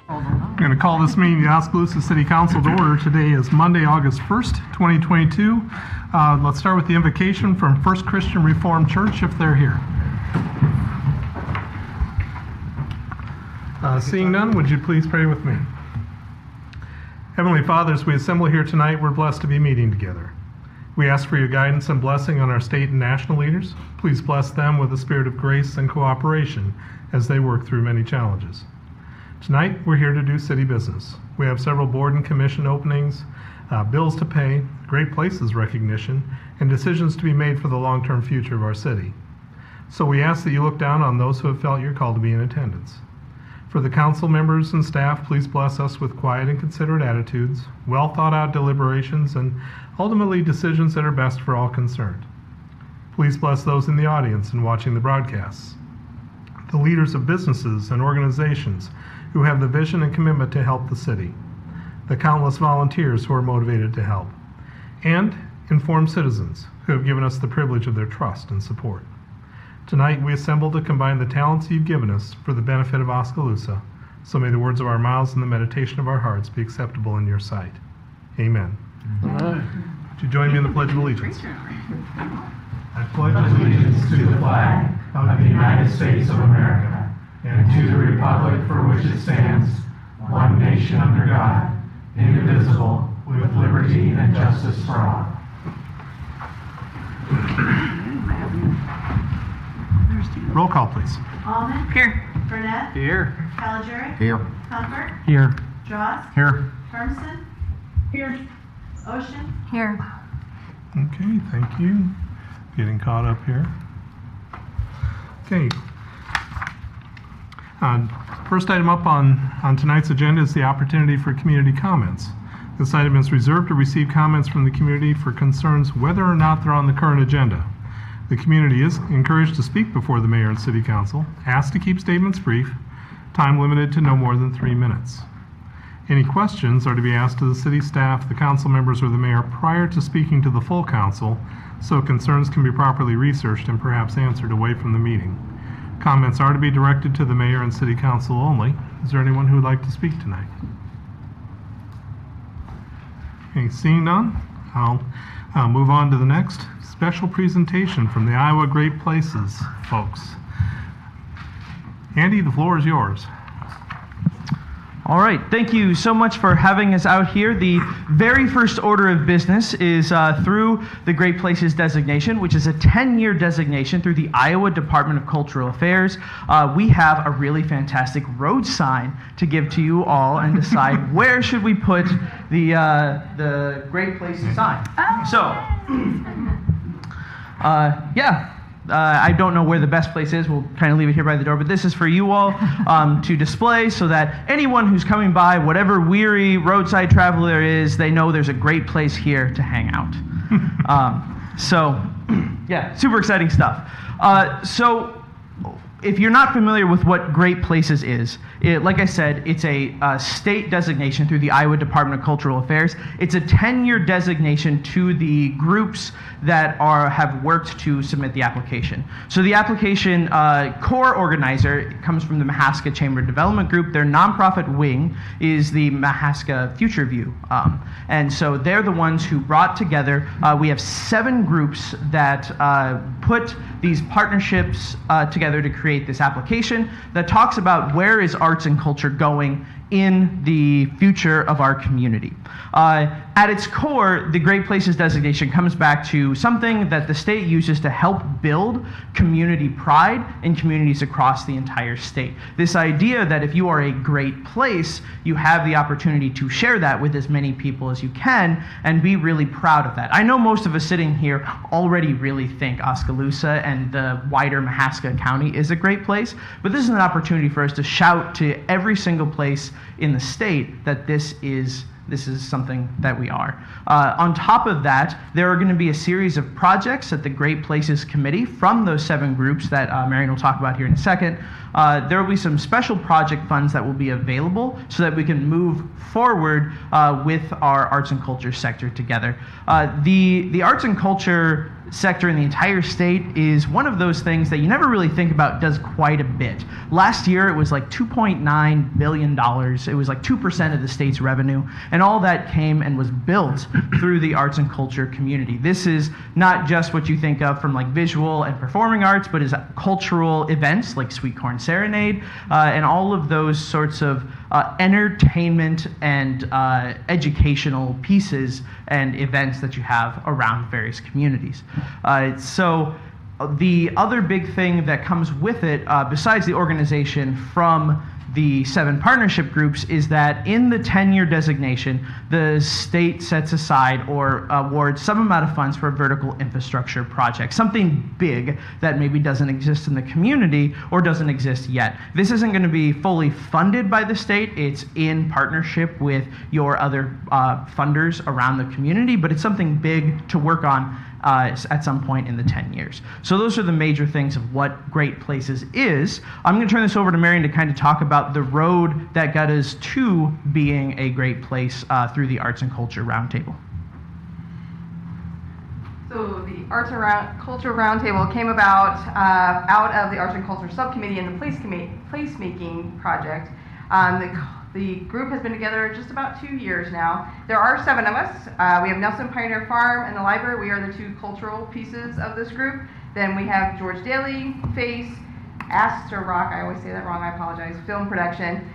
I'm going to call this meeting the Oskaloosa City Council to order. Today is Monday, August 1st, 2022. Let's start with the invocation from First Christian Reformed Church, if they're here. Seeing none, would you please pray with me? Heavenly Father, as we assemble here tonight, we're blessed to be meeting together. We ask for your guidance and blessing on our state and national leaders. Please bless them with a spirit of grace and cooperation as they work through many challenges. Tonight, we're here to do city business. We have several board and commission openings, bills to pay, great places recognition, and decisions to be made for the long-term future of our city. So we ask that you look down on those who have felt you're called to be in attendance. For the council members and staff, please bless us with quiet and considerate attitudes, well thought out deliberations, and ultimately decisions that are best for all concerned. Please bless those in the audience and watching the broadcasts, the leaders of businesses and organizations who have the vision and commitment to help the city, the countless volunteers who are motivated to help, and informed citizens who have given us the privilege of their trust and support. Tonight we assemble to combine the talents you've given us for the benefit of Oskaloosa, so may the words of our mouths and the meditation of our hearts be acceptable in your sight. Amen. Would you join me in the Pledge of Allegiance? I pledge allegiance to the flag of the United States of America and to the republic for which it stands, one nation under God, indivisible, with liberty and justice for all. Roll call, please. Allman? Here. Burnett? Here. Caligari? Here. Comfort? Here. Dross? Here. Hermson? Here. Ocean? Here. Okay, thank you. Getting caught up here. Okay. First item up on tonight's agenda is the opportunity for community comments. This item is reserved to receive comments from the community for concerns whether or not they're on the current agenda. The community is encouraged to speak before the mayor and city council, asked to keep statements brief, time limited to no more than 3 minutes. Any questions are to be asked to the city staff, the council members, or the mayor prior to speaking to the full council, so concerns can be properly researched and perhaps answered away from the meeting. Comments are to be directed to the mayor and city council only. Is there anyone who would like to speak tonight? Okay, seeing none, I'll move on to the next special presentation from the Iowa Great Places folks. Andy, the floor is yours. All right, thank you so much for having us out here. The very first order of business is through the Great Places designation, which is a 10-year designation through the Iowa Department of Cultural Affairs. We have a really fantastic road sign to give to you all and decide where should we put the Great Places sign. I don't know where the best place is. We'll kind of leave it here by the door, but this is for you all to display so that anyone who's coming by, whatever weary roadside traveler there is, they know there's a great place here to hang out. Super exciting stuff. So if you're not familiar with what Great Places is, like I said, it's a state designation through the Iowa Department of Cultural Affairs. It's a 10-year designation to the groups that have worked to submit the application. So the application core organizer comes from the Mahaska Chamber Development Group. Their nonprofit wing is the Mahaska Future View. And so they're the ones who brought together, we have 7 groups that put these partnerships together to create this application that talks about where is arts and culture going in the future of our community. At its core, the Great Places designation comes back to something that the state uses to help build community pride in communities across the entire state. This idea that if you are a great place, you have the opportunity to share that with as many people as you can and be really proud of that. I know most of us sitting here already really think Oskaloosa and the wider Mahaska County is a great place, but this is an opportunity for us to shout to every single place in the state that this is something that we are. On top of that, there are going to be a series of projects at the Great Places Committee from those 7 groups that Marion will talk about here in a second. There will be some special project funds that will be available so that we can move forward with our arts and culture sector together. The arts and culture sector in the entire state is one of those things that you never really think about does quite a bit. Last year, it was like $2.9 billion. It was like 2% of the state's revenue, and all that came and was built through the arts and culture community. This is not just what you think of from like visual and performing arts, but is cultural events like Sweet Corn Serenade, and all of those sorts of entertainment and educational pieces and events that you have around various communities. So the other big thing that comes with it, besides the organization from the 7 partnership groups, is that in the 10-year designation, the state sets aside or awards some amount of funds for a vertical infrastructure project, something big that maybe doesn't exist in the community or doesn't exist yet. This isn't going to be fully funded by the state. It's in partnership with your other funders around the community, but it's something big to work on at some point in the 10 years. So those are the major things of what Great Places is. I'm going to turn this over to Marion to kind of talk about the road that got us to being a great place through the Arts and Culture Roundtable. So the Arts and Culture Roundtable came about out of the Arts and Culture Subcommittee and the Placemaking Project. The group has been together just about 2 years now. There are 7 of us. We have Nelson Pioneer Farm and the library. We are the 2 cultural pieces of this group. Then we have George Daly, Face, Astor Rock, I always say that wrong, I apologize, Film Production,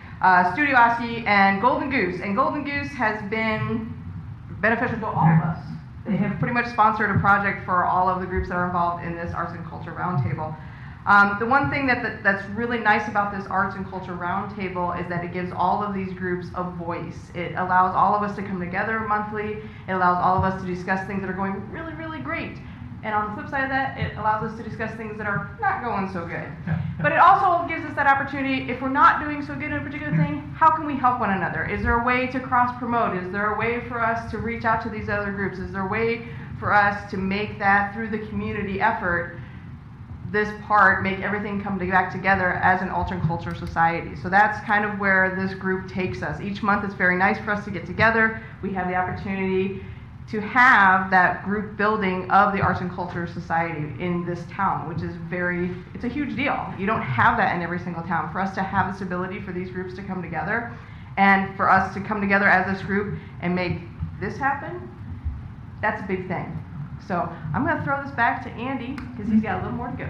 Studio Oski, and Golden Goose. And Golden Goose has been beneficial to all of us. They have pretty much sponsored a project for all of the groups that are involved in this Arts and Culture Roundtable. The one thing that's really nice about this Arts and Culture Roundtable is that it gives all of these groups a voice. It allows all of us to come together monthly. It allows all of us to discuss things that are going really, really great. And on the flip side of that, it allows us to discuss things that are not going so good. But it also gives us that opportunity, if we're not doing so good in a particular thing, how can we help one another? Is there a way to cross-promote? Is there a way for us to reach out to these other groups? Is there a way for us to make that, through the community effort, this part, make everything come back together as an arts and culture society? So that's kind of where this group takes us. Each month it's very nice for us to get together. We have the opportunity to have that group building of the Arts and Culture Society in this town, which is it's a huge deal. You don't have that in every single town. For us to have this ability for these groups to come together, and for us to come together as this group and make this happen, that's a big thing. So I'm going to throw this back to Andy, because he's got a little more to go.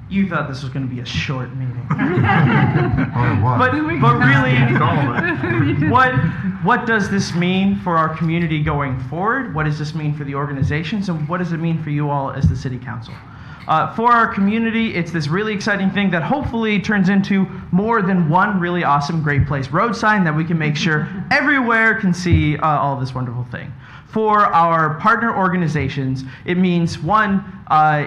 You thought this was going to be a short meeting. But really, what does this mean for our community going forward? What does this mean for the organizations? And what does it mean for you all as the City Council? For our community, it's this really exciting thing that hopefully turns into more than one really awesome Great Place road sign that we can make sure everywhere can see all of this wonderful thing. For our partner organizations, it means, one,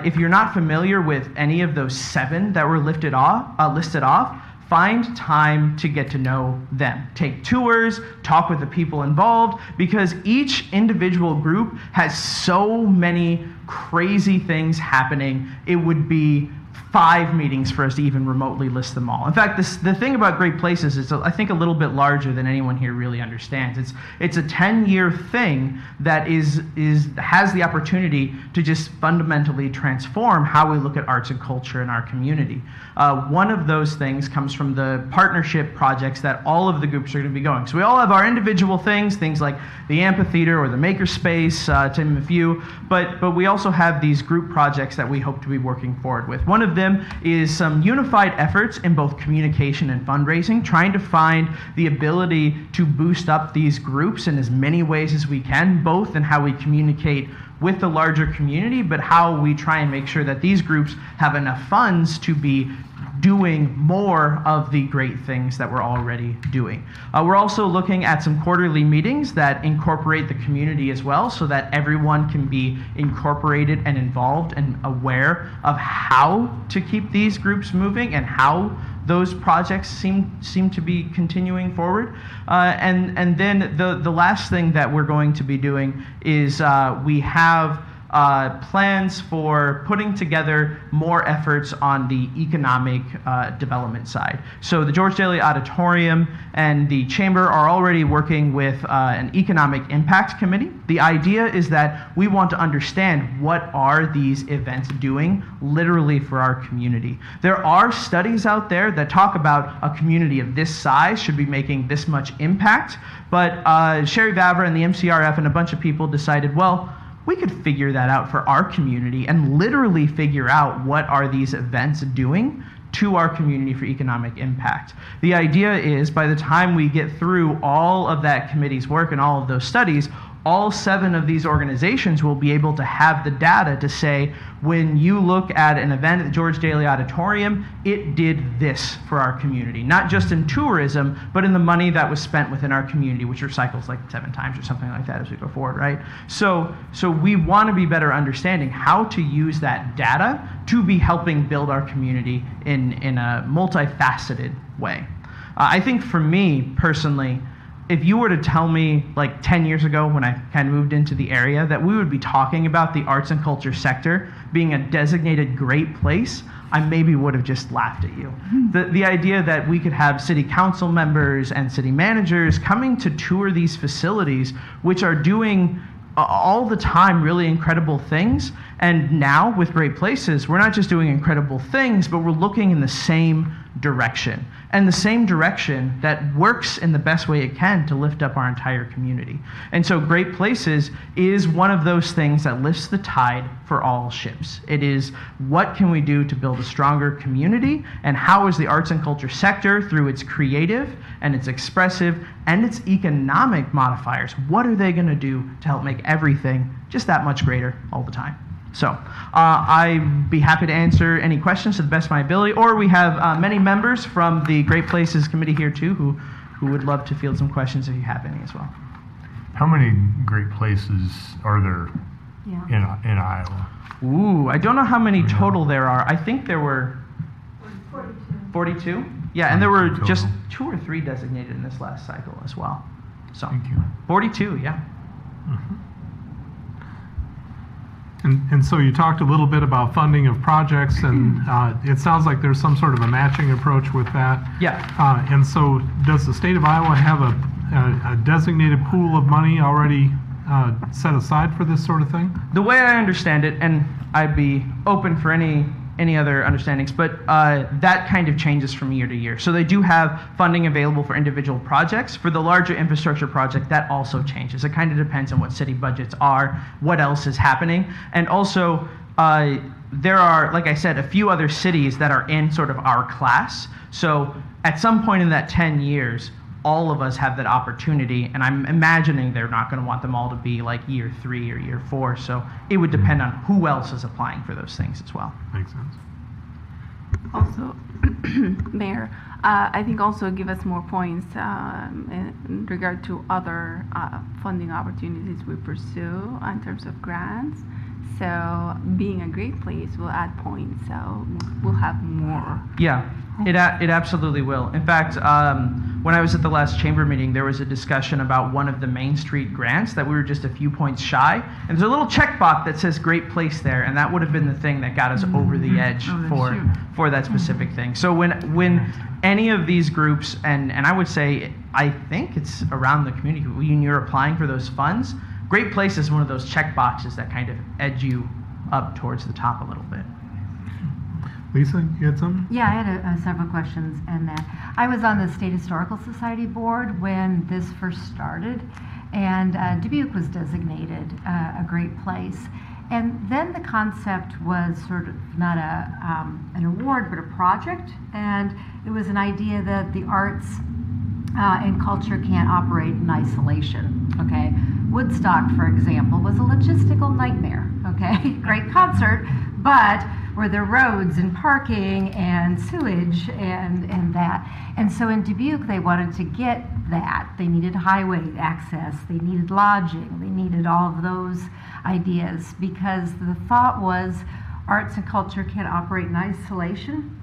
if you're not familiar with any of those 7 that were listed off, find time to get to know them. Take tours, talk with the people involved, because each individual group has so many crazy things happening. It would be 5 meetings for us to even remotely list them all. In fact, the thing about Great Places is, I think, a little bit larger than anyone here really understands. It's a 10-year thing that has the opportunity to just fundamentally transform how we look at arts and culture in our community. One of those things comes from the partnership projects that all of the groups are going to be going. So we all have our individual things like the amphitheater or the makerspace, to name a few, but we also have these group projects that we hope to be working forward with. One of them is some unified efforts in both communication and fundraising, trying to find the ability to boost up these groups in as many ways as we can, both in how we communicate with the larger community, but how we try and make sure that these groups have enough funds to be doing more of the great things that we're already doing. We're also looking at some quarterly meetings that incorporate the community as well, so that everyone can be incorporated and involved and aware of how to keep these groups moving and how those projects seem to be continuing forward. And then the last thing that we're going to be doing is we have plans for putting together more efforts on the economic development side. So the George Daly Auditorium and the Chamber are already working with an economic impact committee. The idea is that we want to understand what are these events doing literally for our community. There are studies out there that talk about a community of this size should be making this much impact, but Sherry Vavra and the MCRF and a bunch of people decided, well, we could figure that out for our community and literally figure out what are these events doing to our community for economic impact. The idea is by the time we get through all of that committee's work and all of those studies, all 7 of these organizations will be able to have the data to say, when you look at an event at the George Daly Auditorium, it did this for our community. Not just in tourism, but in the money that was spent within our community, which recycles like 7 times or something like that as we go forward, right? So we want to be better understanding how to use that data to be helping build our community in a multifaceted way. I think for me personally, if you were to tell me like 10 years ago when I kind of moved into the area that we would be talking about the arts and culture sector being a designated great place, I maybe would have just laughed at you. The idea that we could have city council members and city managers coming to tour these facilities, which are doing all the time really incredible things, and now with Great Places, we're not just doing incredible things, but we're looking in the same direction. And the same direction that works in the best way it can to lift up our entire community. And so Great Places is one of those things that lifts the tide for all ships. It is what can we do to build a stronger community, and how is the arts and culture sector, through its creative and its expressive and its economic modifiers, what are they going to do to help make everything just that much greater all the time? So I'd be happy to answer any questions to the best of my ability, or we have many members from the Great Places Committee here too who would love to field some questions if you have any as well. How many great places are there in Iowa? Ooh, I don't know how many total there are. I think there were 42? Yeah, and there were Total. just 2 or 3 designated in this last cycle as well. So Thank you. 42, yeah. And so you talked a little bit about funding of projects, and it sounds like there's some sort of a matching approach with that. Yeah. And so does the state of Iowa have a designated pool of money already set aside for this sort of thing? The way I understand it, and I'd be open for any other understandings, but that kind of changes from year to year. So they do have funding available for individual projects. For the larger infrastructure project, that also changes. It kind of depends on what city budgets are, what else is happening. And also, there are, like I said, a few other cities that are in sort of our class. So at some point in that 10 years, all of us have that opportunity, and I'm imagining they're not going to want them all to be like year 3 or year 4, so it would depend on who else is applying for those things as well. Makes sense. Also, Mayor, I think also give us more points in regard to other funding opportunities we pursue in terms of grants. So being a great place will add points, so we'll have more. Yeah, it absolutely will. In fact, when I was at the last chamber meeting, there was a discussion about one of the Main Street grants that we were just a few points shy, and there's a little checkbox that says Great Place there, and that would have been the thing that got us over the edge for that specific thing. So when any of these groups, and I would say, I think it's around the community, when you're applying for those funds, Great Place is one of those check boxes that kind of edge you up towards the top a little bit. Lisa, you had something? Yeah, I had several questions, and I was on the State Historical Society board when this first started, and Dubuque was designated a great place. And then the concept was sort of not an award, but a project, and it was an idea that the arts and culture can't operate in isolation, okay? Woodstock, for example, was a logistical nightmare, okay? Great concert, but were there roads and parking and sewage and that? And so in Dubuque, they wanted to get that. They needed highway access, they needed lodging, they needed all of those ideas, because the thought was arts and culture can't operate in isolation.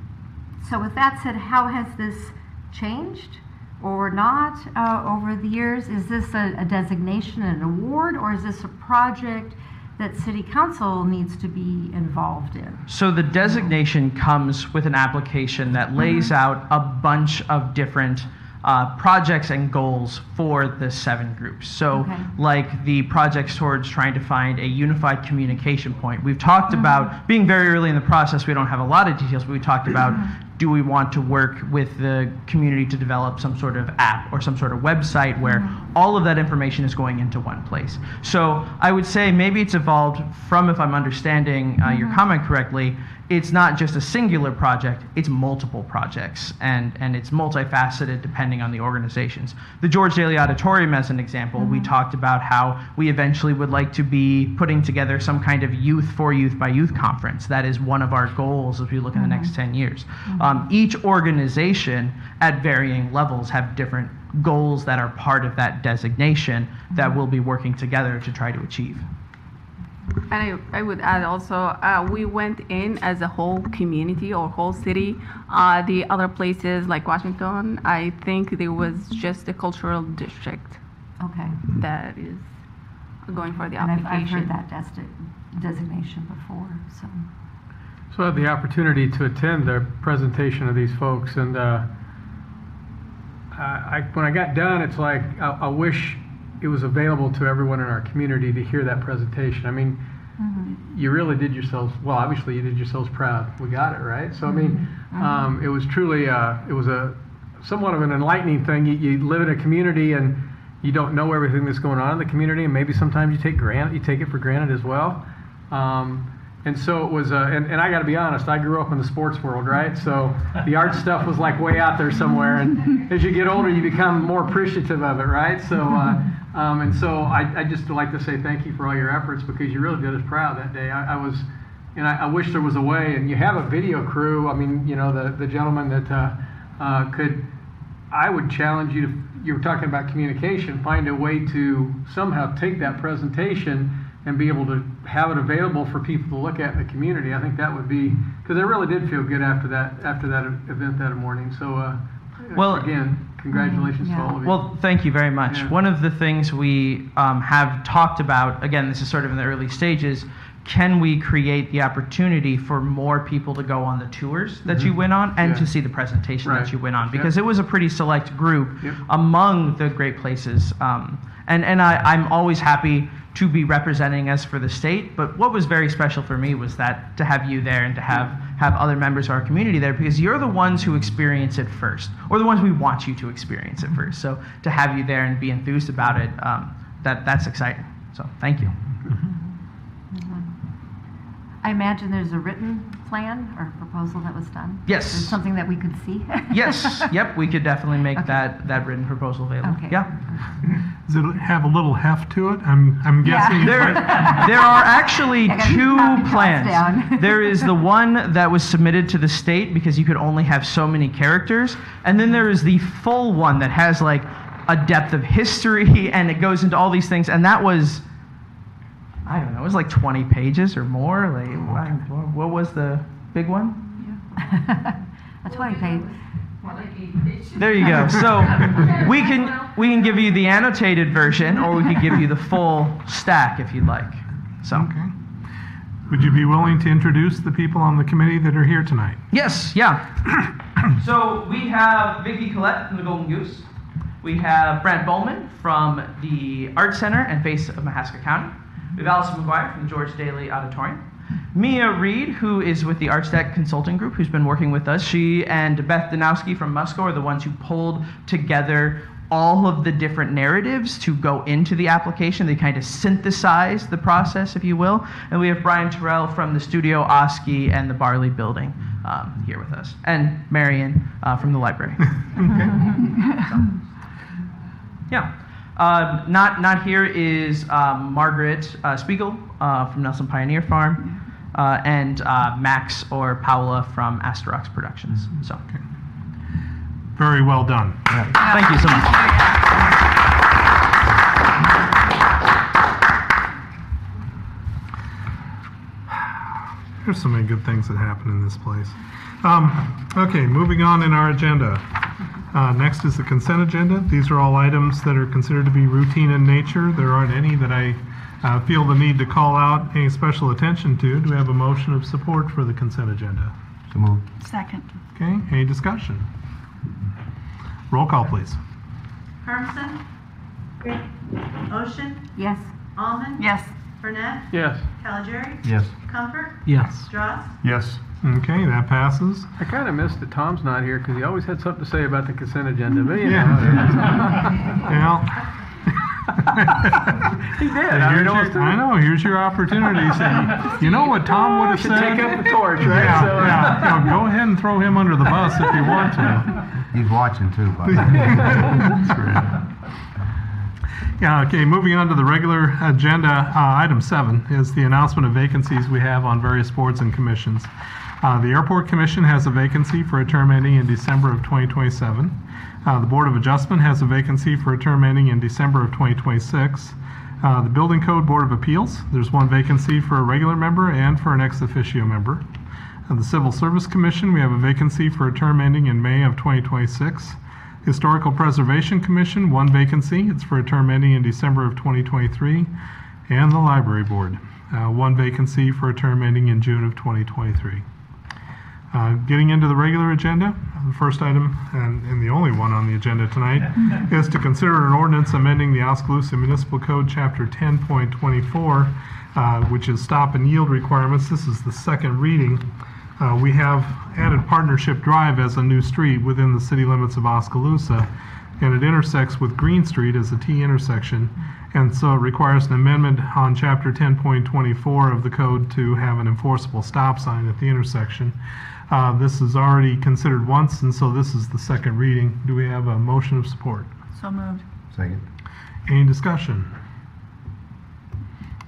So with that said, how has this changed or not over the years? Is this a designation, an award, or is this a project that city council needs to be involved in? So the designation comes with an application that lays out a bunch of different projects and goals for the 7 groups. So Okay. like the projects towards trying to find a unified communication point. We've talked about, being very early in the process, we don't have a lot of details, but we talked about, do we want to work with the community to develop some sort of app or some sort of website where all of that information is going into one place? So I would say maybe it's evolved from, if I'm understanding your comment correctly, it's not just a singular project, it's multiple projects, and it's multifaceted depending on the organizations. The George Daly Auditorium, as an example, we talked about how we eventually would like to be putting together some kind of youth for youth by youth conference. That is one of our goals as we look in the next 10 years. Each organization at varying levels have different goals that are part of that designation that we'll be working together to try to achieve. And I would add also, we went in as a whole community or whole city. The other places like Washington, I think there was just a cultural district Okay. that is going for the And I've application. heard that designation before, so. So I had the opportunity to attend the presentation of these folks, and when I got done, it's like I wish it was available to everyone in our community to hear that presentation. I mean, you really did yourselves, well, obviously you did yourselves proud. We got it, right? So, I mean, it was truly, it was a somewhat of an enlightening thing. You live in a community and you don't know everything that's going on in the community, and maybe sometimes you take it for granted as well. And so it was, and I got to be honest, I grew up in the sports world, right? So the art stuff was like way out there somewhere. And as you get older, you become more appreciative of it, right? So, and so I just like to say thank you for all your efforts, because you really did us proud that day. I wish there was a way, and you have a video crew. I mean, you know, the gentleman that I would challenge you to, you were talking about communication, find a way to somehow take that presentation and be able to have it available for people to look at in the community. I think that would be, because I really did feel good after that event that morning. So, Well, again, congratulations to all of you. Well, thank you very much. Yeah. One of the things we have talked about, again, this is sort of in the early stages, can we create the opportunity for more people to go on the tours that you went on and Yeah. to see the presentation Right. that you went on? Yep. Because it was a pretty select group Yep. among the great places. And I'm always happy to be representing us for the state, but what was very special for me was that to have you there and to have other members of our community there, because you're the ones who experience it first, or the ones we want you to experience it first. So to have you there and be enthused about it, that's exciting. So thank you. I imagine there's a written plan or proposal that was done? Yes. There's something that we could see? Yes, yep, we could definitely make Okay. that written proposal available. Okay. Yeah. Does it have a little heft to it? I'm guessing. There are actually I gotta two knock the costs plans. down. There is the one that was submitted to the state because you could only have so many characters, and then there is the full one that has like a depth of history and it goes into all these things, and that was, I don't know, it was like 20 pages or more. Like, what was the big one? A 20-page. There you go. So we can give you the annotated version, or we could give you the full stack if you'd like. So Okay. Would you be willing to introduce the people on the committee that are here tonight? yes, yeah. So we have Vicki Collette from the Golden Goose. We have Brant Bowman from the Art Center and Face of Mahaska County. We have Allison McGuire from the George Daly Auditorium. Mia Reed, who is with the ArtsTech Consulting Group, who's been working with us. She and Beth Danowski from Musco are the ones who pulled together all of the different narratives to go into the application. They kind of synthesized the process, if you will. And we have Brian Terrell from the Studio Oski and the Barley Building here with us. And Marion from the library. Yeah. Not here is Margaret Spiegel from Nelson Pioneer Farm, and Max or Paola from Asterox Productions. So, Very well done. thank you so much. There's so many good things that happen in this place. Okay, moving on in our agenda. Next is the consent agenda. These are all items that are considered to be routine in nature. There aren't any that I feel the need to call out any special attention to. Do we have a motion of support for the consent agenda? So moved. Second. Okay, any discussion? Roll call, please. Hermson? Ocean? Yes. Almond? Yes. Burnett? Yes. Caligari? Yes. Comfort? Yes. Drost? Yes. Okay, that passes. I kind of missed that Tom's not here because he always had something to say about the consent agenda, but you Yeah. know. He did. I know, here's your opportunity. Say, you know what Tom would have should said? take up the torch, right? Yeah, So, yeah. Go ahead and throw him under the bus if you want to. He's watching too, by the way. That's great. Yeah, okay, moving on to the regular agenda, item 7 is the announcement of vacancies we have on various boards and commissions. The Airport Commission has a vacancy for a term ending in December of 2027. The Board of Adjustment has a vacancy for a term ending in December of 2026. The Building Code Board of Appeals, there's one vacancy for a regular member and for an ex officio member. The Civil Service Commission, we have a vacancy for a term ending in May of 2026. Historical Preservation Commission, one vacancy. It's for a term ending in December of 2023. And the Library Board, one vacancy for a term ending in June of 2023. Getting into the regular agenda, the first item, and the only one on the agenda tonight, is to consider an ordinance amending the Oskaloosa Municipal Code, Chapter 10.24, which is stop and yield requirements. This is the second reading. We have added Partnership Drive as a new street within the city limits of Oskaloosa, and it intersects with Green Street as a T intersection, and so it requires an amendment on Chapter 10.24 of the code to have an enforceable stop sign at the intersection. This is already considered once, and so this is the second reading. Do we have a motion of support? So moved. Second. Any discussion?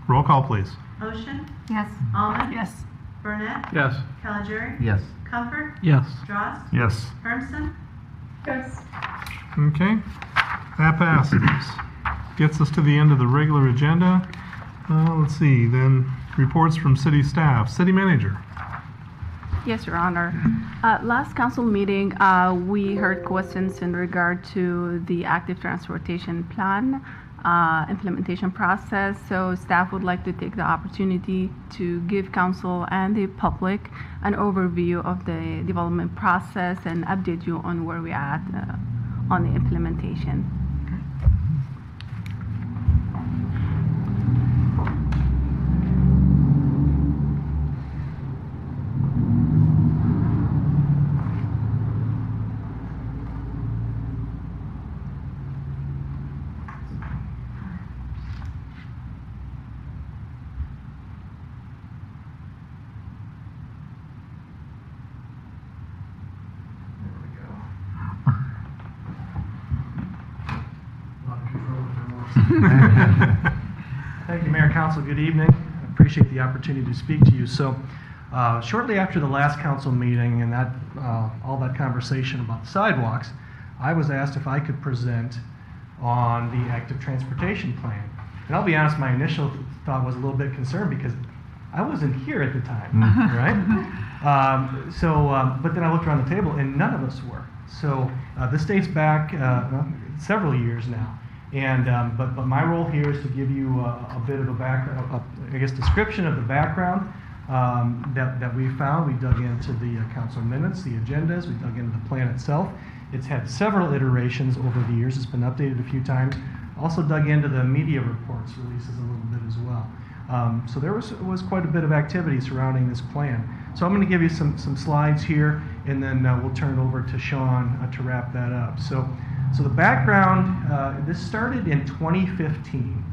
Roll call, please. Ocean? Yes. Almond? Yes. Burnett? Yes. Caligari? Yes. Comfort? Yes. Drost? Yes. Hermson? Yes. Okay, that passes. Gets us to the end of the regular agenda. Let's see, then reports from city staff. City manager. Yes, Your Honor. Last council meeting, we heard questions in regard to the active transportation plan implementation process. So staff would like to take the opportunity to give council and the public an overview of the development process and update you on where we're at on the implementation. Thank you, Mayor and Council. Good evening. I appreciate the opportunity to speak to you. So, shortly after the last council meeting and that all that conversation about the sidewalks, I was asked if I could present on the active transportation plan. And I'll be honest, my initial thought was a little bit concerned because I wasn't here at the time, right? But then I looked around the table and none of us were. So this dates back several years now. And but my role here is to give you a bit of a background, I guess, description of the background that we found. We dug into the council minutes, the agendas. We dug into the plan itself. It's had several iterations over the years. It's been updated a few times. Also dug into the media reports releases a little bit as well. So there was quite a bit of activity surrounding this plan. So I'm going to give you some slides here, and then we'll turn it over to Sean to wrap that up. So the background, this started in 2015.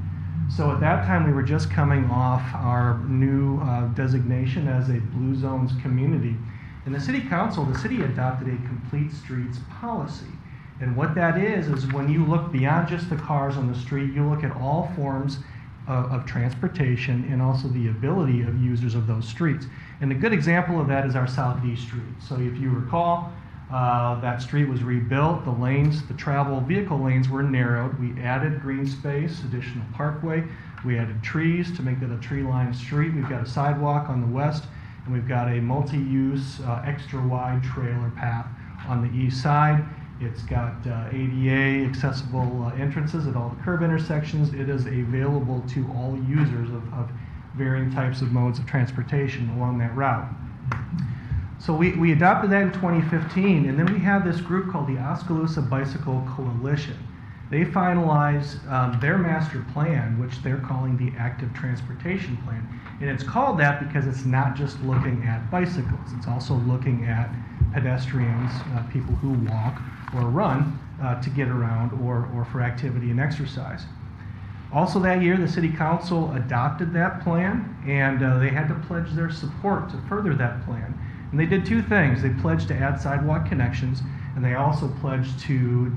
So at that time, we were just coming off our new designation as a Blue Zones community. In the City Council, the city adopted a complete streets policy. And what that is when you look beyond just the cars on the street, you look at all forms of transportation and also the ability of users of those streets. And a good example of that is our South D Street. So if you recall, that street was rebuilt. The lanes, the travel vehicle lanes were narrowed. We added green space, additional parkway. We added trees to make that a tree-lined street. We've got a sidewalk on the west, and we've got a multi-use, extra-wide trailer path on the east side. It's got ADA accessible entrances at all the curb intersections. It is available to all users of varying types of modes of transportation along that route. So we adopted that in 2015, and then we have this group called the Oskaloosa Bicycle Coalition. They finalized their master plan, which they're calling the Active Transportation Plan. And it's called that because it's not just looking at bicycles. It's also looking at pedestrians, people who walk or run to get around or for activity and exercise. Also that year, the City Council adopted that plan, and they had to pledge their support to further that plan. And they did two things. They pledged to add sidewalk connections, and they also pledged to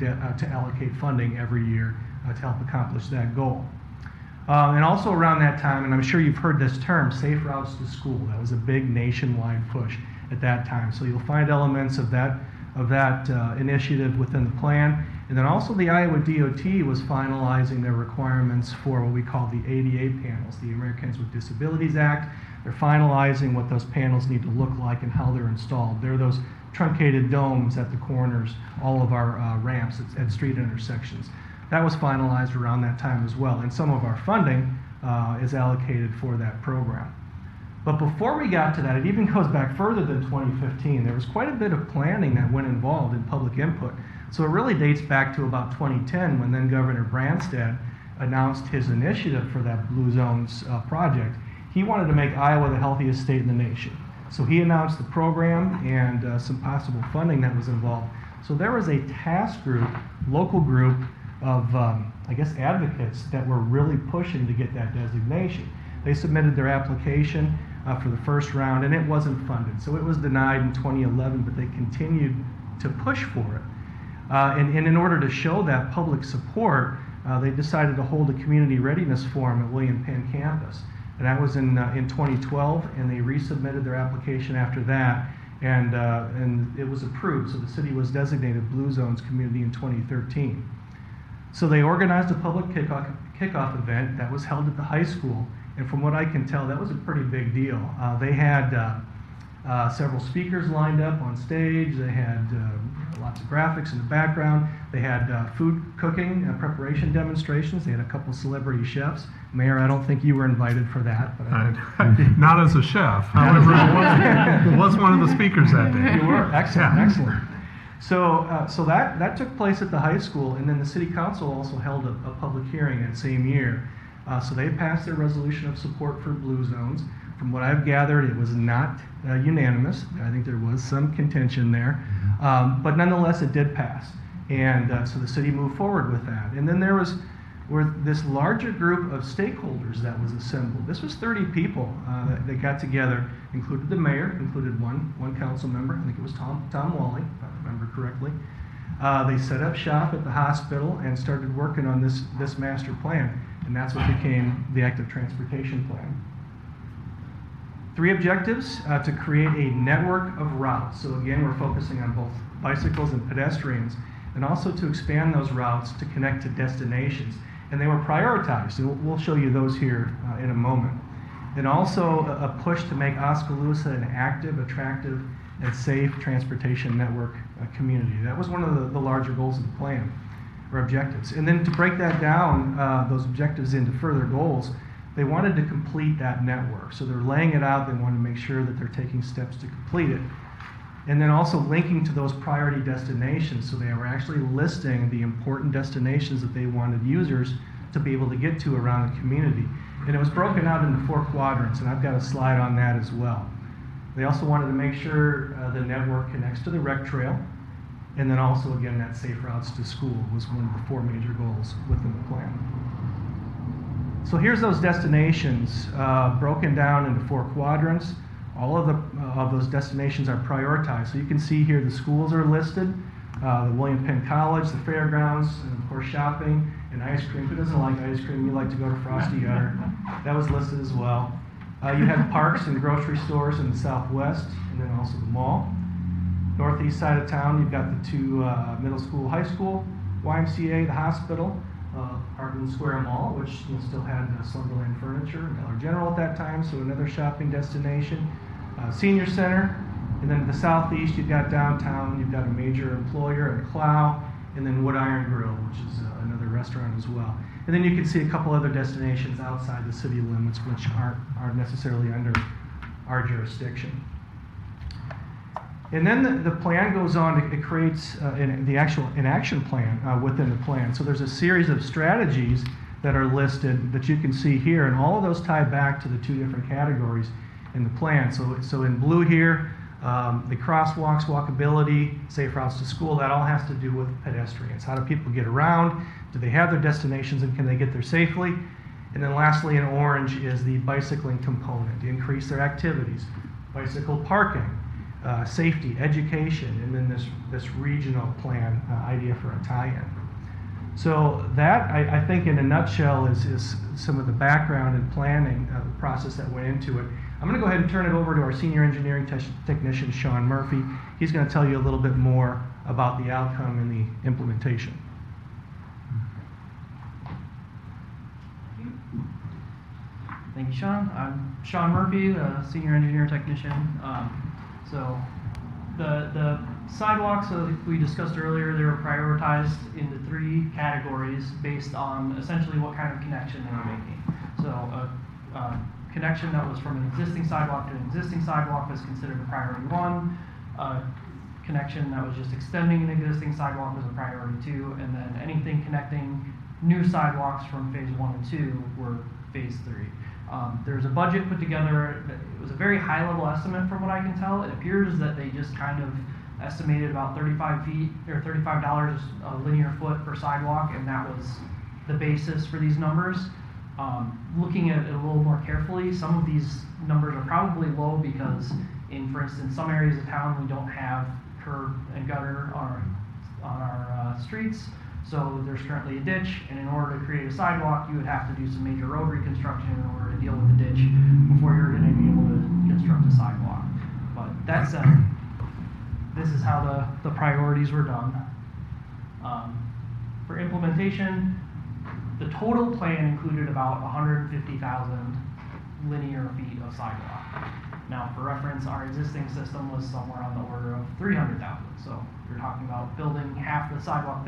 allocate funding every year to help accomplish that goal. And also around that time, and I'm sure you've heard this term, safe routes to school. That was a big nationwide push at that time. So you'll find elements of that initiative within the plan. And then also the Iowa DOT was finalizing their requirements for what we call the ADA panels, the Americans with Disabilities Act. They're finalizing what those panels need to look like and how they're installed. They're those truncated domes at the corners, all of our ramps at street intersections. That was finalized around that time as well, and some of our funding is allocated for that program. But before we got to that, it even goes back further than 2015. There was quite a bit of planning that went involved in public input. So it really dates back to about 2010 when then Governor Branstad announced his initiative for that Blue Zones project. He wanted to make Iowa the healthiest state in the nation. So he announced the program and some possible funding that was involved. So there was a task group, local group of, I guess, advocates that were really pushing to get that designation. They submitted their application for the first round, and it wasn't funded. So it was denied in 2011, but they continued to push for it. And in order to show that public support, they decided to hold a community readiness forum at William Penn campus. And that was in 2012, and they resubmitted their application after that, and it was approved. So the city was designated Blue Zones community in 2013. So they organized a public kickoff event that was held at the high school, and from what I can tell, that was a pretty big deal. They had several speakers lined up on stage. They had lots of graphics in the background. They had food cooking and preparation demonstrations. They had a couple celebrity chefs. Mayor, I don't think you were invited for that. But not as a chef. However, it was one of the speakers that day. You were? Excellent, excellent. So that took place at the high school, and then the city council also held a public hearing that same year. So they passed their resolution of support for Blue Zones. From what I've gathered, it was not unanimous. I think there was some contention there, but nonetheless, it did pass. And so the city moved forward with that. And then there was this larger group of stakeholders that was assembled. This was 30 people that got together, included the mayor, included one council member. I think it was Tom Wally, if I remember correctly. They set up shop at the hospital and started working on this master plan, and that's what became the Active Transportation Plan. 3 objectives: to create a network of routes. So again, we're focusing on both bicycles and pedestrians, and also to expand those routes to connect to destinations. And they were prioritized, and we'll show you those here in a moment. And also a push to make Oskaloosa an active, attractive, and safe transportation network community. That was one of the larger goals of the plan, or objectives. And then to break that down, those objectives into further goals, they wanted to complete that network. So they're laying it out. They want to make sure that they're taking steps to complete it. And then also linking to those priority destinations. So they were actually listing the important destinations that they wanted users to be able to get to around the community. And it was broken out into 4 quadrants, and I've got a slide on that as well. They also wanted to make sure the network connects to the rec trail. And then also, again, that safe routes to school was one of the 4 major goals within the plan. So here's those destinations broken down into 4 quadrants. All of those destinations are prioritized. So you can see here the schools are listed, the William Penn College, the fairgrounds, and of course shopping and ice cream. Who doesn't like ice cream? You like to go to Frosty Gutter. That was listed as well. You have parks and grocery stores in the southwest, and then also the mall. Northeast side of town, you've got the 2 middle school, high school, YMCA, the hospital, Hartman Square Mall, which still had Slumberland Furniture and Dollar General at that time, so another shopping destination. Senior Center, And then to the southeast, you've got downtown, you've got a major employer and Clow, and then Wood Iron Grill, which is another restaurant as well. And then you can see a couple other destinations outside the city limits, which aren't necessarily under our jurisdiction. And then the plan goes on, it creates an action plan within the plan. So there's a series of strategies that are listed that you can see here, and all of those tie back to the two different categories in the plan. So in blue here, the crosswalks, walkability, safe routes to school, that all has to do with pedestrians. How do people get around? Do they have their destinations, and can they get there safely? And then lastly, in orange is the bicycling component, increase their activities, bicycle parking, safety, education, and then this regional plan idea for a tie-in. So that, I think in a nutshell, is some of the background and planning process that went into it. I'm going to go ahead and turn it over to our senior engineering technician, Sean Murphy. He's going to tell you a little bit more about the outcome and the implementation. Thank you, Sean. I'm Sean Murphy, the senior engineer technician. So the sidewalks that we discussed earlier, they were prioritized into 3 categories based on essentially what kind of connection they were making. So a connection that was from an existing sidewalk to an existing sidewalk was considered a priority 1. A connection that was just extending an existing sidewalk was a priority 2, and then anything connecting new sidewalks from phase 1 and 2 were phase 3. There's a budget put together. It was a very high-level estimate from what I can tell. It appears that they just kind of estimated about 35 feet or $35 a linear foot per sidewalk, and that was the basis for these numbers. Looking at it a little more carefully, some of these numbers are probably low because in, for instance, some areas of town we don't have curb and gutter on our streets. So there's currently a ditch, and in order to create a sidewalk, you would have to do some major road reconstruction in order to deal with the ditch before you're going to be able to construct a sidewalk. But that said, this is how the priorities were done. For implementation, the total plan included about 150,000 linear feet of sidewalk. Now, for reference, our existing system was somewhere on the order of 300,000. So you're talking about building half the sidewalk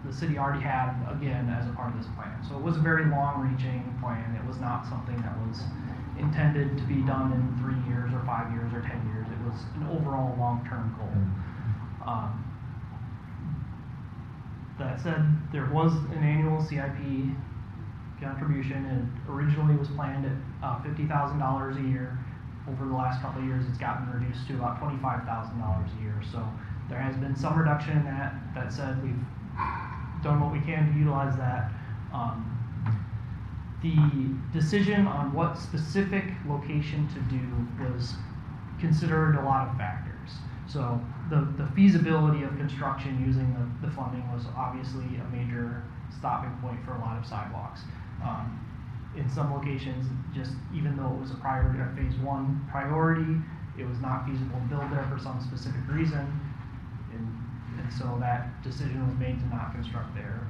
the city already had, again, as a part of this plan. So it was a very long-reaching plan. It was not something that was intended to be done in 3 years or 5 years or 10 years. It was an overall long-term goal. That said, there was an annual CIP contribution, and originally was planned at $50,000 a year. Over the last couple of years, it's gotten reduced to about $25,000 a year. So there has been some reduction in that. That said, we've done what we can to utilize that. The decision on what specific location to do was considered a lot of factors. So the feasibility of construction using the funding was obviously a major stopping point for a lot of sidewalks. In some locations, just even though it was a priority, a phase 1 priority, it was not feasible to build there for some specific reason, and so that decision was made to not construct there.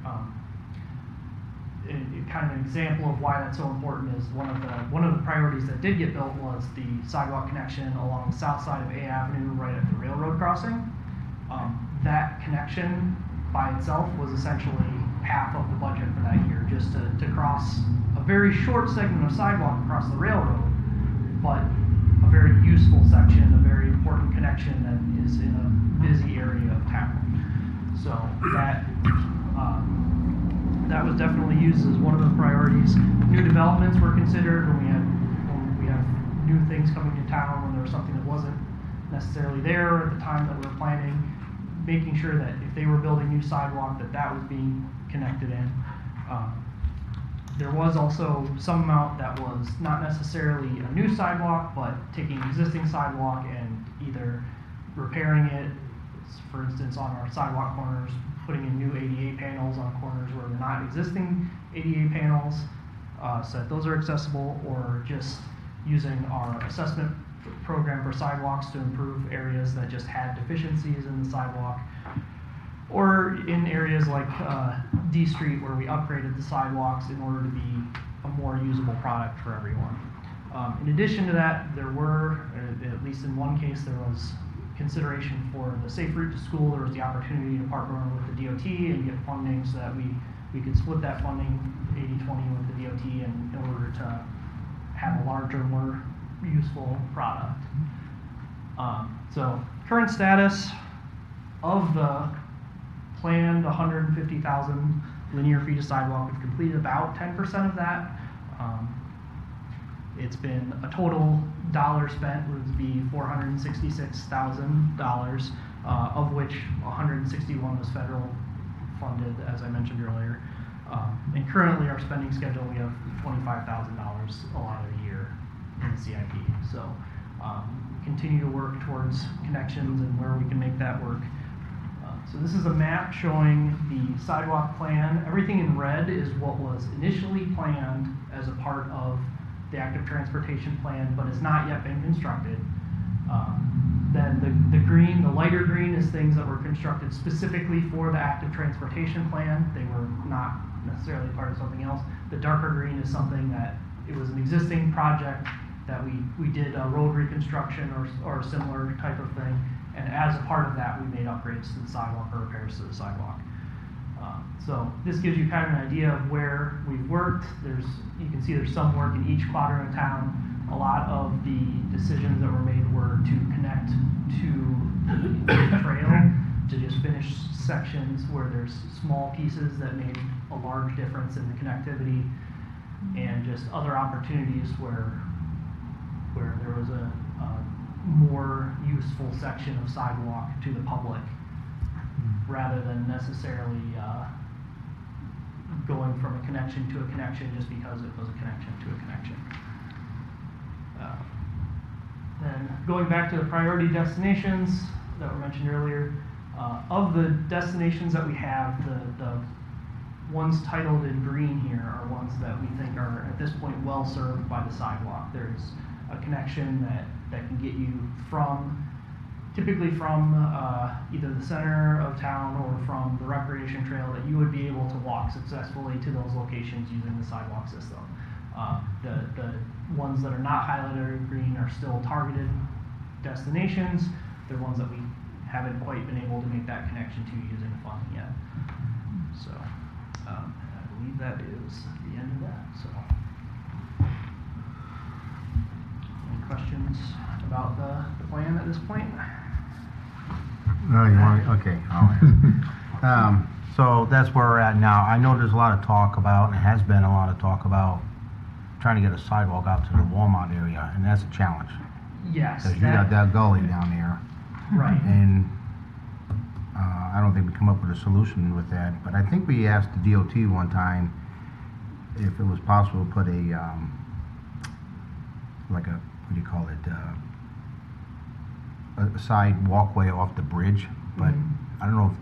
Kind of an example of why that's so important is one of the priorities that did get built was the sidewalk connection along the south side of A Avenue, right at the railroad crossing. That connection by itself was essentially half of the budget for that year, just to cross a very short segment of sidewalk across the railroad, but a very useful section, a very important connection that is in a busy area of town. So that was definitely used as one of the priorities. New developments were considered when we have new things coming to town, when there was something that wasn't necessarily there at the time that we were planning, making sure that if they were building new sidewalk, that was being connected in. There was also some amount that was not necessarily a new sidewalk, but taking existing sidewalk and either repairing it, for instance, on our sidewalk corners, putting in new ADA panels on corners where they're not existing ADA panels, so that those are accessible, or just using our assessment program for sidewalks to improve areas that just had deficiencies in the sidewalk, or in areas like D Street where we upgraded the sidewalks in order to be a more usable product for everyone. In addition to that, there were, at least in one case, there was consideration for the safe route to school, there was the opportunity to partner with the DOT and get funding so that we could split that funding 80-20 with the DOT in order to have a larger, more useful product. So current status of the planned 150,000 linear feet of sidewalk, we've completed about 10% of that. It's been a total dollar spent would be $466,000, of which 161 was federal funded, as I mentioned earlier. And currently our spending schedule, we have $25,000 allotted a year in the CIP. So continue to work towards connections and where we can make that work. So this is a map showing the sidewalk plan. Everything in red is what was initially planned as a part of the active transportation plan, but has not yet been constructed. Then the green, the lighter green, is things that were constructed specifically for the active transportation plan. They were not necessarily part of something else. The darker green is something that it was an existing project that we did a road reconstruction or a similar type of thing. And as a part of that, we made upgrades to the sidewalk or repairs to the sidewalk. So this gives you kind of an idea of where we've worked. You can see there's some work in each quadrant of town. A lot of the decisions that were made were to connect to the trail, to just finish sections where there's small pieces that made a large difference in the connectivity, and just other opportunities where there was a more useful section of sidewalk to the public, rather than necessarily going from a connection to a connection just because it was a connection to a connection. Then going back to the priority destinations that were mentioned earlier, of the destinations that we have, the ones titled in green here are ones that we think are at this point well served by the sidewalk. There's a connection that can get you typically from either the center of town or from the recreation trail, that you would be able to walk successfully to those locations using the sidewalk system. The ones that are not highlighted in green are still targeted destinations. They're ones that we haven't quite been able to make that connection to using the funding yet. So I believe that is the end of that. So any questions about the plan at this point? No, you want, okay, I'll answer. So that's where we're at now. I know there's a lot of talk about, and has been a lot of talk about, trying to get a sidewalk out to the Walmart area, and that's a challenge. Yes. Because you got that gully down there. Right. And I don't think we come up with a solution with that, but I think we asked the DOT one time if it was possible to put a, like a, what do you call it, a side walkway off the bridge, but I don't know if,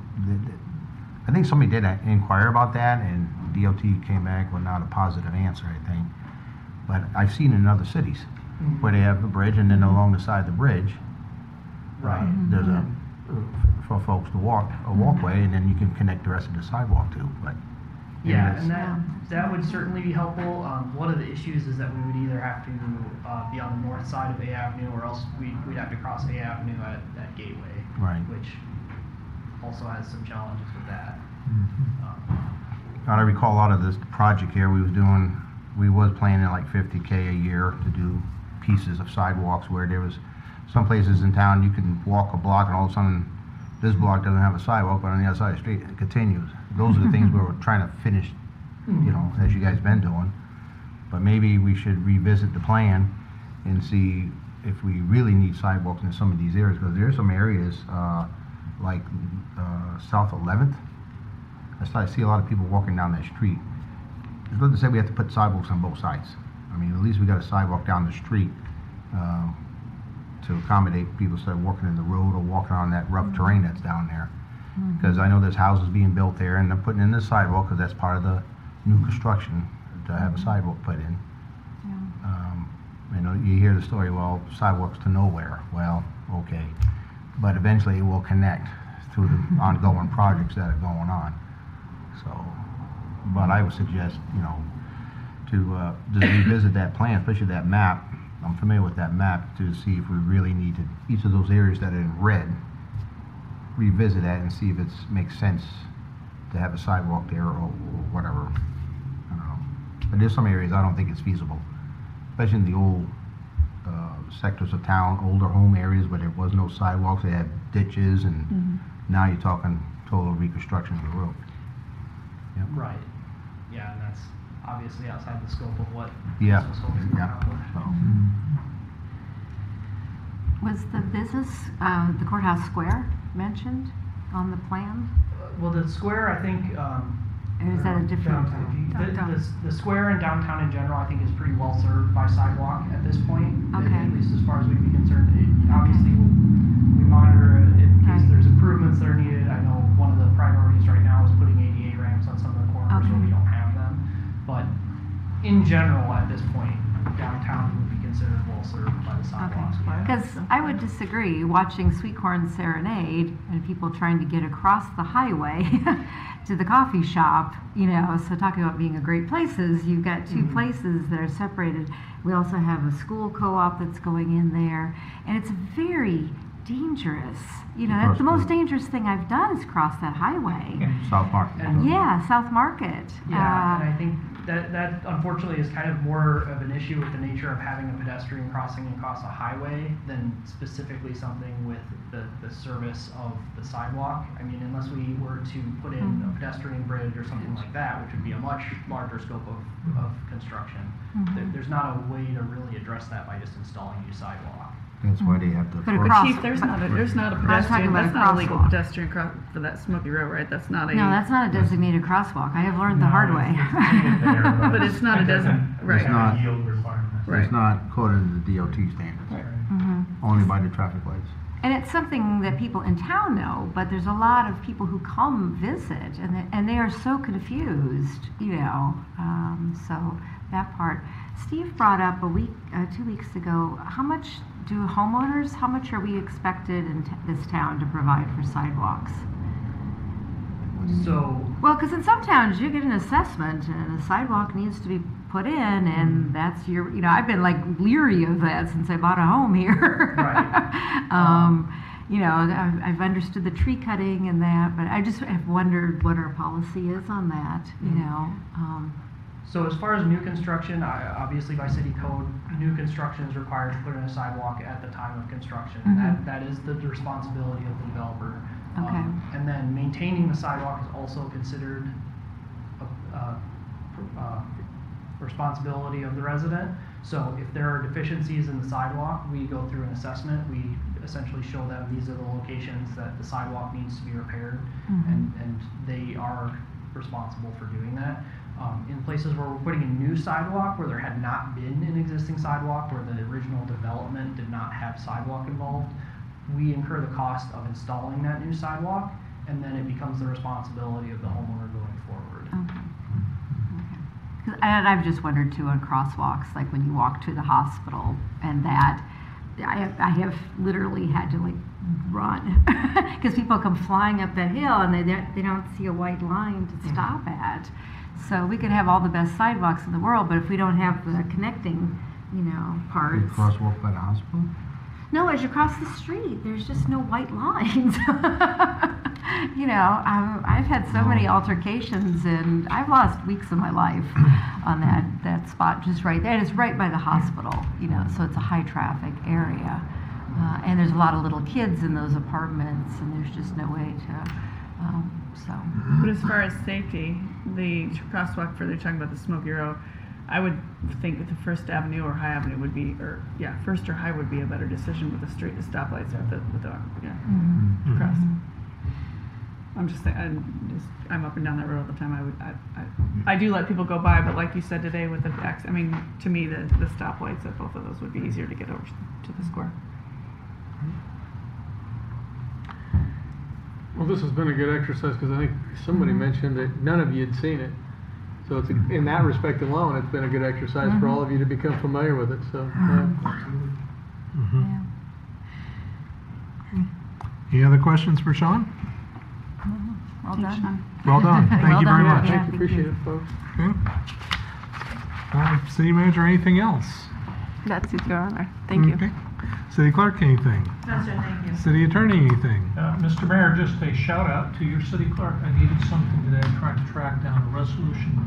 I think somebody did inquire about that, and DOT came back with not a positive answer, I think. But I've seen in other cities where they have a bridge, and then along the side of the bridge, there's a for folks to walk, a walkway, and then you can connect the rest of the sidewalk to. But yeah, and that would certainly be helpful. One of the issues is that we would either have to be on the north side of A Avenue, or else we'd have to cross A Avenue at Gateway, which also has some challenges with that. I recall a lot of this project here we was planning like $50K a year to do pieces of sidewalks where there was some places in town you can walk a block and all of a sudden this block doesn't have a sidewalk, but on the other side of the street it continues. Those are the things we were trying to finish, you know, as you guys been doing. But maybe we should revisit the plan and see if we really need sidewalks in some of these areas, because there are some areas like South 11th. I see a lot of people walking down that street. It's not to say we have to put sidewalks on both sides. I mean, at least we got a sidewalk down the street to accommodate people instead of walking in the road or walking on that rough terrain that's down there. Because I know there's houses being built there, and they're putting in this sidewalk because that's part of the new construction to have a sidewalk put in. You know, you hear the story, well, sidewalks to nowhere. Well, okay, but eventually it will connect through the ongoing projects that are going on. So, but I would suggest, you know, to just revisit that plan, especially that map, I'm familiar with that map to see if we really need to, each of those areas that are in red, revisit that and see if it makes sense to have a sidewalk there or whatever. I don't know. But there's some areas I don't think it's feasible, especially in the old sectors of town, older home areas where there was no sidewalks. They had ditches, and now you're talking total reconstruction of the road. Yep. Right. Yeah, and that's obviously outside the scope of what Yeah. this was hoping to Yeah. accomplish. So, Was the business, the courthouse square mentioned on the plan? Well, the square, I think. Or is that a different? The square and downtown in general, I think, is pretty well served by sidewalk at this point. Okay. At least as far as we'd be concerned. Obviously, we monitor it in case Right. there's improvements that are needed. I know one of the priorities right now is putting ADA ramps on some of the corners where we don't have them. But in general, at this point, downtown would be considered well served by the sidewalks. Because I would disagree, watching Sweet Corn Serenade and people trying to get across the highway to the coffee shop, you know, so talking about being a great places, you've got two places that are separated. We also have a school co-op that's going in there, and it's very dangerous. You know, that's the most dangerous thing I've done is cross that highway. South Market. And- Yeah, South Market. Yeah, and I think that unfortunately is kind of more of an issue with the nature of having a pedestrian crossing across a highway than specifically something with the service of the sidewalk. I mean, unless we were to put in a pedestrian bridge or something like that, which would be a much larger scope of construction, there's not a way to really address that by just installing a new sidewalk. That's why they have to. But force- across- Chief, there's not a I was talking pedestrian, about that's a not a legal crosswalk. pedestrian for that Smoky Row, right? That's not a. No, that's not a designated crosswalk. I have learned the hard way. But it's not a right. It's not, Yield requirement. Right. it's not according to the DOT standards, only by the traffic lights. And it's something that people in town know, but there's a lot of people who come visit, and they are so confused, you know. So that part. Steve brought up 2 weeks ago, how much are we expected in this town to provide for sidewalks? So, Well, because in some towns you get an assessment and a sidewalk needs to be put in, and that's your, you know, I've been like leery of that since I bought a home here. Right. You know, I've understood the tree cutting and that, but I just have wondered what our policy is on that, you know. So as far as new construction, obviously by city code, new construction is required to put in a sidewalk at the time of construction. That is the responsibility of the developer. Okay. And then maintaining the sidewalk is also considered a responsibility of the resident. So if there are deficiencies in the sidewalk, we go through an assessment. We essentially show them these are the locations that the sidewalk needs to be repaired, and they are responsible for doing that. In places where we're putting a new sidewalk, where there had not been an existing sidewalk, where the original development did not have sidewalk involved, we incur the cost of installing that new sidewalk, and then it becomes the responsibility of the homeowner going forward. Okay. And I've just wondered too on crosswalks, like when you walk to the hospital, and that I have literally had to like run because people come flying up that hill and they don't see a white line to stop at. So we could have all the best sidewalks in the world, but if we don't have the connecting, you know, parts. Crosswalk by the hospital? No, as you cross the street, there's just no white lines. You know, I've had so many altercations, and I've lost weeks of my life on that spot just right there. And it's right by the hospital, you know, so it's a high traffic area. And there's a lot of little kids in those apartments, and there's just no way to, so. But as far as safety, the crosswalk further talking about the Smoky Row, I would think that the First Avenue or High Avenue would be, First or High would be a better decision with the street, the stoplights with the cross. I'm just saying, I'm up and down that road all the time. I do let people go by, but like you said today with the I mean, to me, the stoplights at both of those would be easier to get over to the square. Well, this has been a good exercise because I think somebody mentioned that none of you had seen it. So it's in that respect alone, it's been a good exercise for all of you to become familiar with it. So, Yeah. Any other questions for Sean? Well done. Well done. Thank Well you very done. much. thank you, appreciate it, folks. Okay. City manager, anything else? That's it, Your Honor. Thank you. Okay. City Clerk, anything? No, sir, thank you. City Attorney, anything? Mr. Mayor, just a shout out to your city clerk. I needed something today, trying to track down a resolution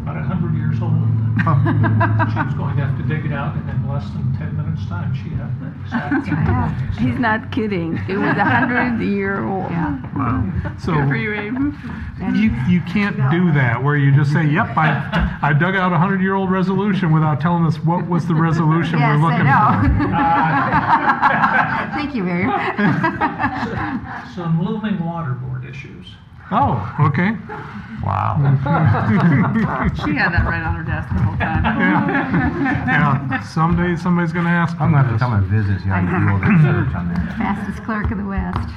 about 100 years old. She was going to have to dig it out, and in less than 10 minutes' time, she had the exact thing. He's not kidding. It was 100-year-old. So Good for you, Abe. you can't do that where you just say, yep, I dug out a 100-year-old resolution without telling us what was the resolution Yes, we're looking I know. Thank you, Mayor. Some looming water board issues. Oh, okay. Wow. She had that right on her desk the whole time. Yeah, someday somebody's going to ask. I'm gonna have to come and visit, see how you do all the research on that. Fastest clerk in the West.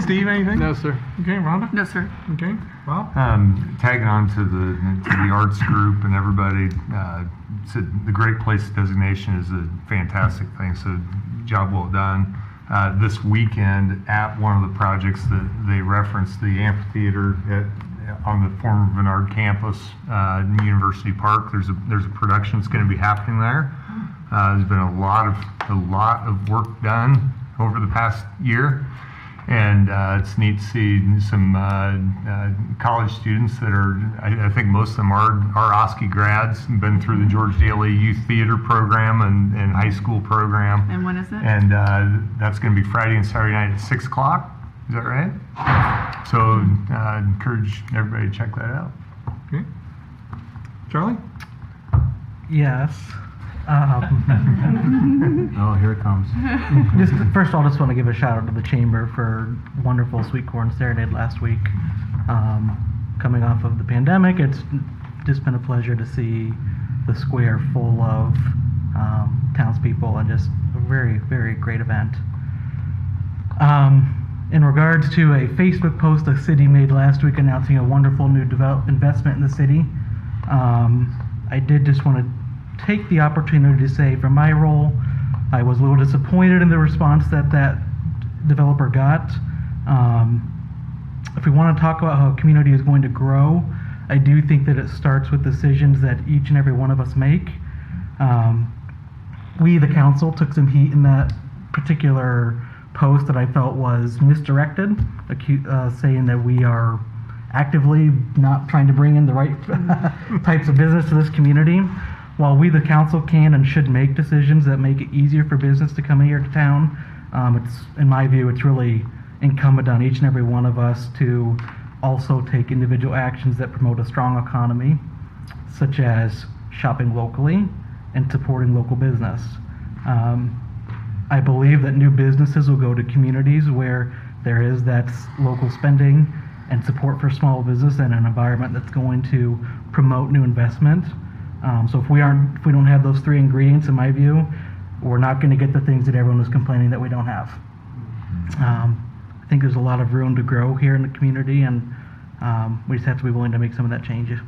Steve, anything? No, sir. Okay, Rhonda? No, sir. Okay, Bob? Tagging on to the arts group and everybody, said the Great Place designation is a fantastic thing, so job well done. This weekend at one of the projects that they referenced, the amphitheater on the former Bernard campus, in University Park, there's a production that's going to be happening there. There's been a lot of work done over the past year. And it's neat to see some college students that are, I think most of them are Oski grads, been through the George Daly Youth Theater program and high school program. And when is it? And that's going to be Friday and Saturday night at 6 o'clock. Is that right? So I encourage everybody to check that out. Okay. Charlie? Yes. Oh, here it comes. Just first of all, just want to give a shout out to the chamber for wonderful sweet corn serenade last week. Coming off of the pandemic, it's just been a pleasure to see the square full of townspeople and just a very, very great event. In regards to a Facebook post the city made last week announcing a wonderful new investment in the city, I did just want to take the opportunity to say, from my role, I was a little disappointed in the response that developer got. If we want to talk about how a community is going to grow, I do think that it starts with decisions that each and every one of us make. We, the council, took some heat in that particular post that I felt was misdirected, saying that we are actively not trying to bring in the right types of business to this community. While we, the council, can and should make decisions that make it easier for business to come here to town, in my view, it's really incumbent on each and every one of us to also take individual actions that promote a strong economy, such as shopping locally and supporting local business. I believe that new businesses will go to communities where there is that local spending and support for small business and an environment that's going to promote new investment. So if we don't have those three ingredients, in my view, we're not going to get the things that everyone was complaining that we don't have. I think there's a lot of room to grow here in the community, and we just have to be willing to make some of those changes.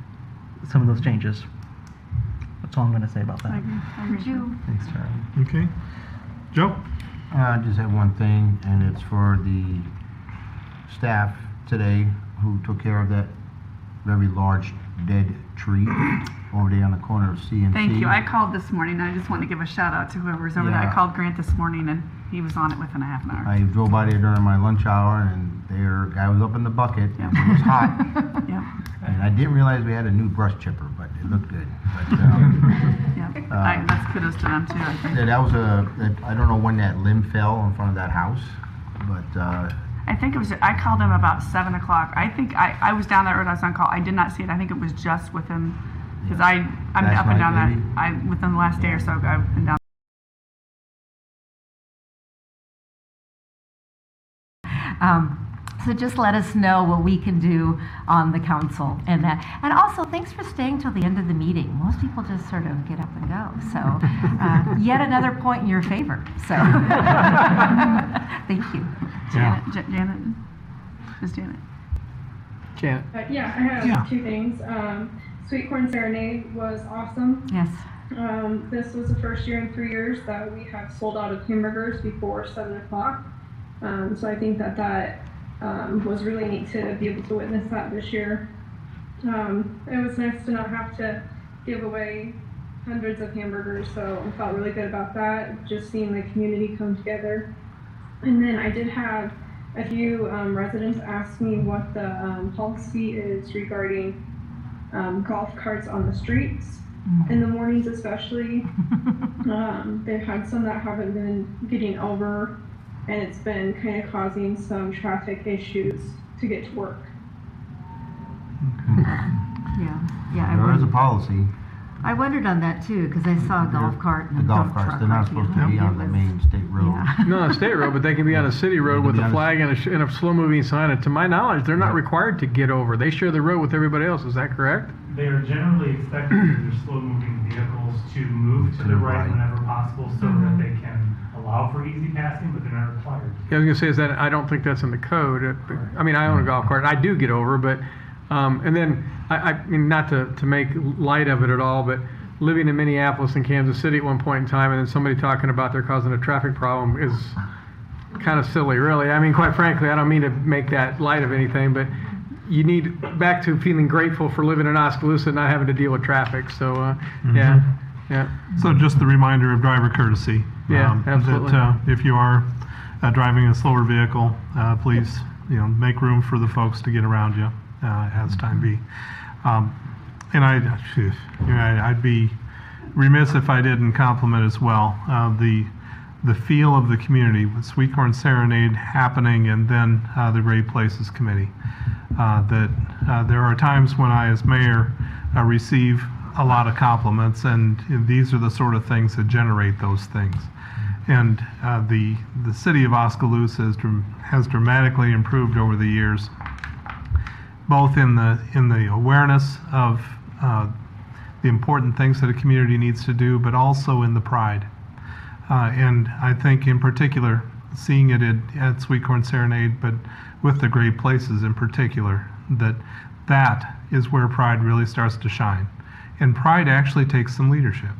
That's all I'm going to say about that. I agree. Thanks, Charlie. Okay. Joe? I just have one thing, and it's for the staff today who took care of that very large dead tree over there on the corner of C and C. Thank you. I called this morning. I just want to give a shout out to whoever's over there. I Yeah. called Grant this morning, and he was on it within a half an hour. I drove by there during my lunch hour, and their guy was up in the bucket, and it was hot. Yep. And I didn't realize we had a new brush chipper, but it looked good. But, Yep. That's kudos to them too, I think. yeah, that was I don't know when that limb fell in front of that house, but I think it was, I called him about 7 o'clock. I think I was down that road, I was on call. I did not see it. I think it was just within, because I'm Last up and down night, that, within the last day or so, I've been down. So just let us know what we can do on the council and that. And also, thanks for staying till the end of the meeting. Most people just sort of get up and go. So yet another point in your favor. So thank you. Janet? Ms. Janet? Janet? Yeah, I have two things. Sweet Corn Serenade was awesome. Yes. This was the first year in 3 years that we have sold out of hamburgers before 7 o'clock. So I think that was really neat to be able to witness that this year. It was nice to not have to give away hundreds of hamburgers, so I felt really good about that, just seeing the community come together. And then I did have a few residents ask me what the policy is regarding golf carts on the streets in the mornings, especially. They've had some that haven't been getting over, and it's been kind of causing some traffic issues to get to work. Yeah. There is a policy. I wondered on that too, because I saw a golf cart and The a golf dump carts, truck they're not right supposed to behind be it. on the It was- main state road. Yeah. Not on a state road, but they can be on a city road with They can a be on a- flag and a slow-moving sign. And to my knowledge, they're not required to get over. They share the road with everybody else. Is that correct? They are generally expected in their slow-moving vehicles to move to the right whenever possible so that they can allow for easy passing, but they're not required. Yeah, I was gonna say is that I don't think that's in the code. I mean, I own a golf cart. I do get over, but and then I mean, not to make light of it at all, but living in Minneapolis and Kansas City at one point in time, and then somebody talking about they're causing a traffic problem is kind of silly, really. I mean, quite frankly, I don't mean to make that light of anything, but you need back to feeling grateful for living in Oskaloosa and not having to deal with traffic. So, yeah. So just the reminder of driver courtesy. Yeah, absolutely. That if you are driving a slower vehicle, please, make room for the folks to get around you as time be. And I'd be remiss if I didn't compliment as well the feel of the community with Sweet Corn Serenade happening, and then the Great Places Committee. That there are times when I, as mayor, receive a lot of compliments, and these are the sort of things that generate those things. And the city of Oskaloosa has dramatically improved over the years, both in the awareness of the important things that a community needs to do, but also in the pride. And I think in particular, seeing it at Sweet Corn Serenade, but with the Great Places in particular, that is where pride really starts to shine. And pride actually takes some leadership.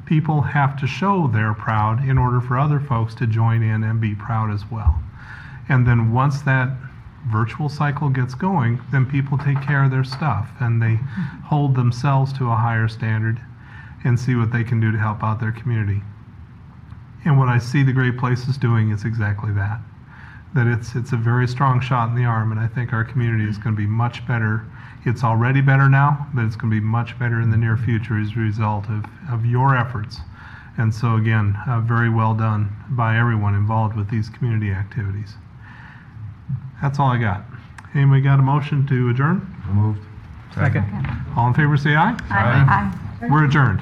People have to show they're proud in order for other folks to join in and be proud as well. And then once that virtual cycle gets going, then people take care of their stuff and they hold themselves to a higher standard and see what they can do to help out their community. And what I see the Great Places doing is exactly that. That it's a very strong shot in the arm, and I think our community is going to be much better. It's already better now, but it's going to be much better in the near future as a result of your efforts. And so again, very well done by everyone involved with these community activities. That's all I got. Anybody got a motion to adjourn? Moved. Second. All in favor say aye. Aye. We're adjourned.